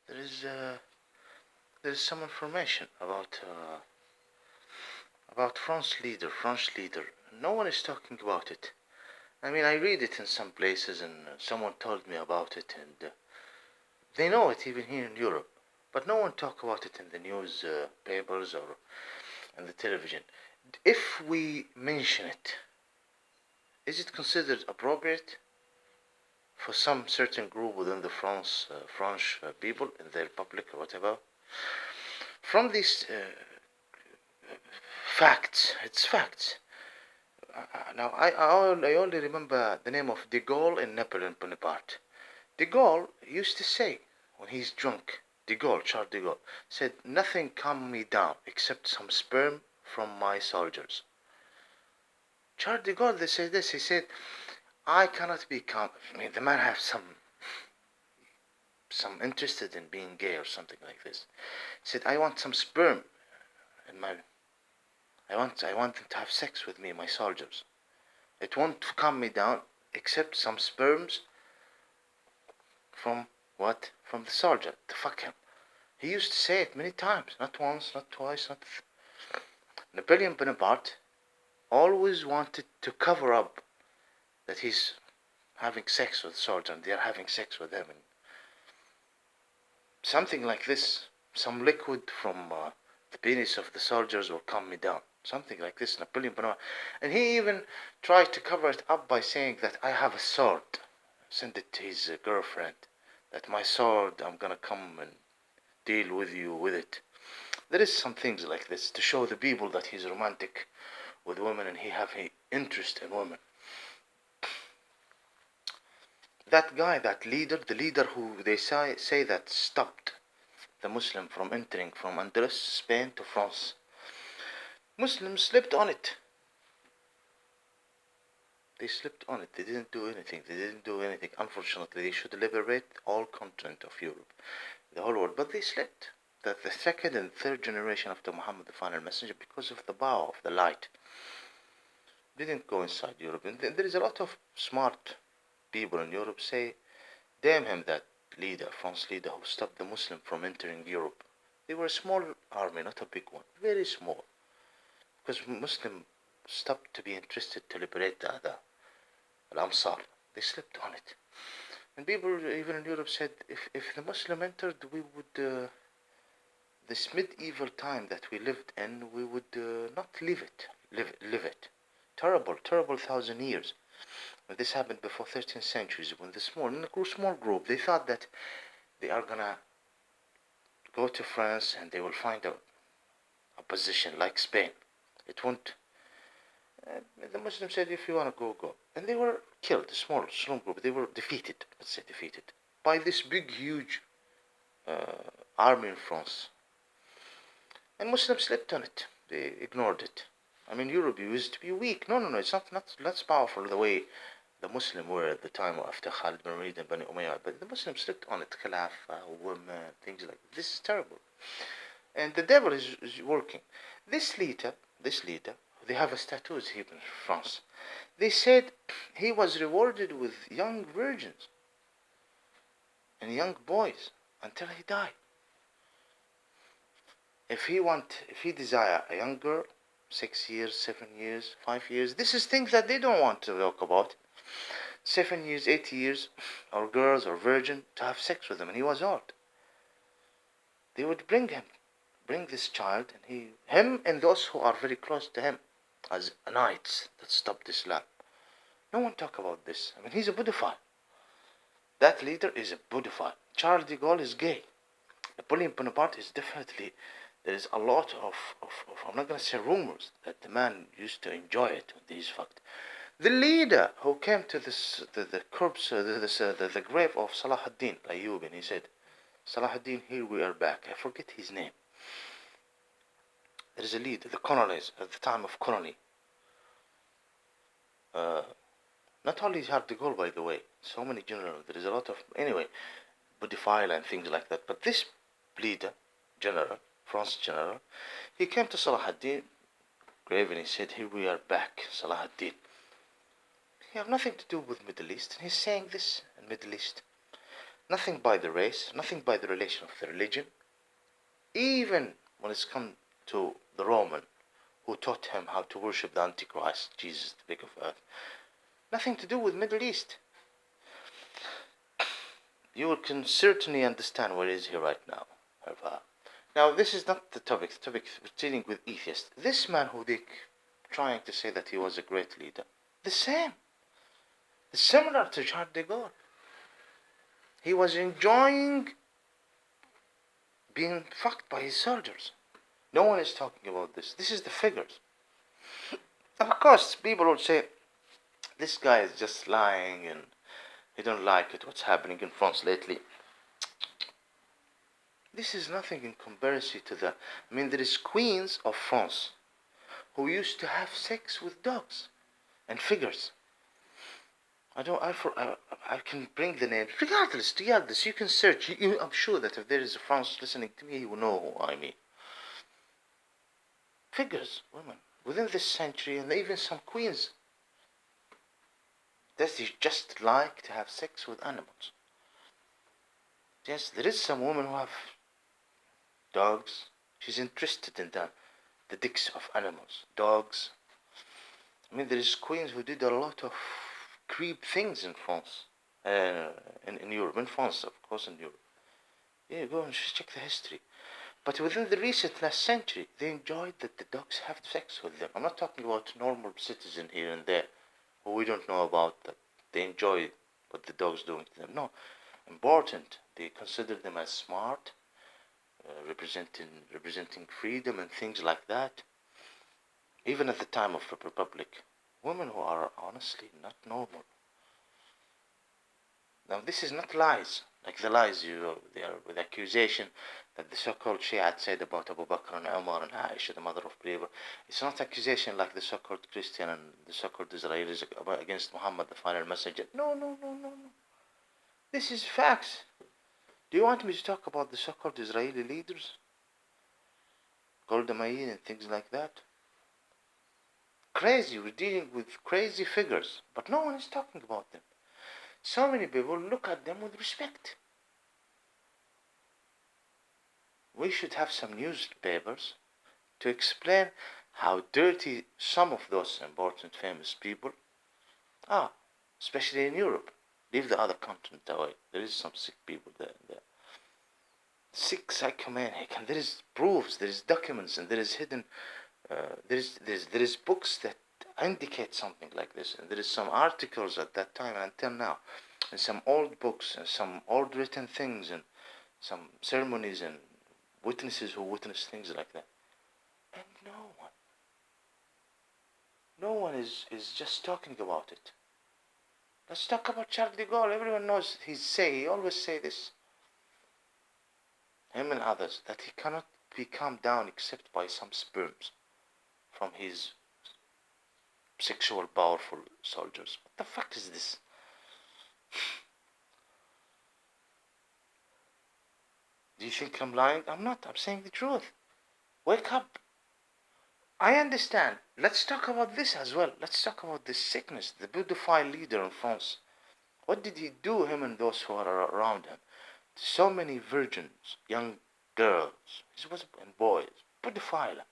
there is there is some information about French leader. No one is talking about it. I mean, I read it in some places, and someone told me about it, and they know it even here in Europe, but no one talk about it in the news papers or in the television. If we mention it, is it considered appropriate for some certain group within the French people in their public or whatever? From these facts, it's facts. Now, I only remember the name of de Gaulle and Napoleon Bonaparte. De Gaulle used to say, when he's drunk, Charles de Gaulle, said, "Nothing calmed me down except some sperm from my soldiers." Charles de Gaulle, they said this, he said, "I cannot be calm." I mean, the man has some interested in being gay or something like this. He said, "I want some sperm in my, I want them to have sex with me, my soldiers. It won't calm me down except some sperms from what? From the soldier, to fuck him." He used to say it many times, not once, not twice, not. Napoleon Bonaparte always wanted to cover up that he's having sex with the soldier and they're having sex with him. And something like this, some liquid from the penis of the soldiers will calm me down. Something like this, Napoleon Bonaparte. And he even tried to cover it up by saying that I have a sword. Send it to his girlfriend. That my sword, I'm gonna come and deal with you with it. There is some things like this to show the people that he's romantic with women and he have an interest in women. That guy, that leader, the leader who they say that stopped the Muslim from entering from Andalus, Spain to France, Muslims slipped on it. They slipped on it. They didn't do anything. Unfortunately, they should liberate all continent of Europe, the whole world, but they slipped. That the second and third generation after Muhammad, the final messenger, because of the power of the light, didn't go inside Europe. And there is a lot of smart people in Europe say, damn him, that leader, France leader, who stopped the Muslim from entering Europe. They were a small army, not a big one, very small. Because Muslim stopped to be interested to liberate the other, Al-Amsar. They slipped on it. And people even in Europe said, if the Muslim entered, we would, this medieval time that we lived in, we would not live it. Terrible 1,000 years. When this happened before 13 centuries, when the small group, they thought that they are gonna go to France and they will find a position like Spain. It won't. The Muslims said, if you wanna go, go. And they were killed, a small group. They were defeated, let's say defeated, by this big, huge army in France. And Muslims slipped on it. They ignored it. I mean, Europe used to be weak. No, it's not less powerful the way the Muslims were at the time after Khalid bin Walid and Bani Umayyad. But the Muslims slipped on it. Khilafah, women, things like that. This is terrible. And the devil is working. This leader, they have a statues here in France. They said he was rewarded with young virgins and young boys until he died. If he desire a young girl, 6 years, 7 years, 5 years, this is things that they don't want to talk about. 7 years, 8 years, or girls or virgin, to have sex with him, and he was old. They would bring this child, and him and those who are very close to him, as knights that stopped Islam. No one talk about this. I mean, he's a pedophile. That leader is a pedophile. Charles de Gaulle is gay. Napoleon Bonaparte is definitely. There is a lot of I'm not going to say rumors, that the man used to enjoy it with these facts. The leader who came to the corpse, the grave of Salah ad-Din Ayyub, and he said, Salah ad-Din, here we are back. I forget his name. There is a leader, the colonies, at the time of colony. Not only Charles de Gaulle, by the way, so many generals, there is a lot of, anyway, pedophile and things like that. But this leader, general, France general, he came to Salah ad-Din grave and he said, here we are back, Salah ad-Din. He have nothing to do with Middle East, and he's saying this in Middle East. Nothing by the race, nothing by the relation of the religion. Even when it's come to the Roman, who taught him how to worship the Antichrist, Jesus, the pig of earth. Nothing to do with Middle East. You can certainly understand where is he right now. Now, this is not the topic. The topic is dealing with atheists. This man who they trying to say that he was a great leader, the same. It's similar to Charles de Gaulle. He was enjoying being fucked by his soldiers. No one is talking about this. This is the figures. Of course, people will say, this guy is just lying and he don't like it, what's happening in France lately. This is nothing in comparison to the... I mean, there is queens of France who used to have sex with dogs and figures. I can bring the names. Regardless, you can search. I'm sure that if there is a France listening to me, he will know who I mean. Figures, women, within this century, and even some queens. Does he just like to have sex with animals? Yes, there is some women who have dogs. She's interested in the dicks of animals, dogs. I mean, there is queens who did a lot of creep things in France, in Europe, in France, of course, in Europe. Yeah, go and check the history. But within the recent last century, they enjoyed that the dogs have sex with them. I'm not talking about normal citizen here and there, who we don't know about, that they enjoy what the dog's doing to them. No, important. They consider them as smart, representing freedom and things like that. Even at the time of the Republic, women who are honestly not normal. Now, this is not lies, like the lies they are with accusation that the so-called Shiite said about Abu Bakr and Umar and Aisha, the mother of believer. It's not accusation like the so-called Christian and the so-called Israelis against Muhammad, the final messenger. No. This is facts. Do you want me to talk about the so-called Israeli leaders? Golda Meir and things like that? Crazy, we're dealing with crazy figures, but no one is talking about them. So many people look at them with respect. We should have some newspapers to explain how dirty some of those important famous people are, especially in Europe. Leave the other continent away. There is some sick people there. Sick psychomaniac, and there is proofs, there is documents, and there is hidden, there is books that indicate something like this, and there is some articles at that time and until now, and some old books, and some old written things, and some ceremonies, and witnesses who witness things like that. And no one is just talking about it. Let's talk about Charles de Gaulle. Everyone knows he always say this, him and others, that he cannot be calmed down except by some sperms from his sexual powerful soldiers. What the fuck is this? Do you think I'm lying? I'm not. I'm saying the truth. Wake up. I understand. Let's talk about this as well. Let's talk about this sickness, the pedophile leader in France. What did he do, him and those who are around him? So many virgins, young girls, and boys. Pedophile.